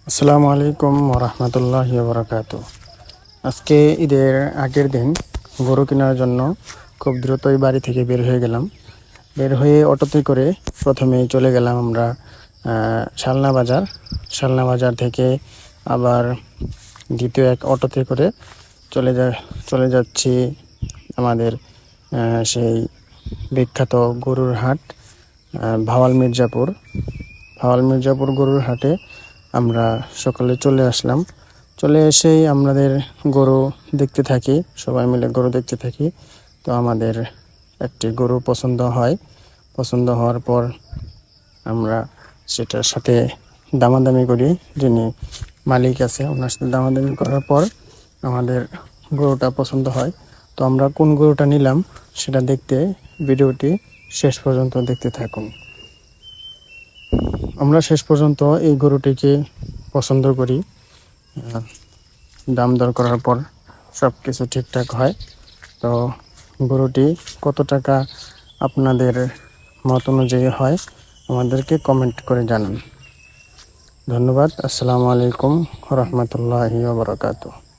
আসসালামু আলাইকুম ওরহমতুল্লাহি ওবরাকাতু। আজকে ঈদের আগের দিন গরু কেনার জন্য খুব দ্রুতই বাড়ি থেকে বের হয়ে গেলাম। বের হয়ে অটোতে করে প্রথমে চলে গেলাম আমরা শালনা বাজার। শালনা বাজার থেকে আবার দ্বিতীয় এক অটোতে করে চলে যাচ্ছি আমাদের সেই বিখ্যাত গরুর হাট, ভাওয়াল মির্জাপুর গরুর হাটে আমরা সকালে চলে আসলাম। চলে এসেই আমাদের গরু দেখতে থাকি, সবাই মিলে গরু দেখতে থাকি। তো আমাদের একটি গরু পছন্দ হওয়ার পর আমরা সেটার সাথে দামাদামি করি। যিনি মালিক আছে ওনার সাথে দামাদামি করার পর আমাদের গরুটা পছন্দ হয়। তো আমরা কোন গরুটা নিলাম সেটা দেখতে ভিডিওটি শেষ পর্যন্ত দেখতে থাকুন। আমরা শেষ পর্যন্ত এই গরুটিকে পছন্দ করি। দাম দর করার পর সব কিছু ঠিকঠাক হয়। তো গরুটি কত টাকা আপনাদের মত অনুযায়ী হয় আমাদেরকে কমেন্ট করে জানান। ধন্যবাদ। আসসালামু আলাইকুম রহমতুল্লাহি ওয়া বারাকাতুহু।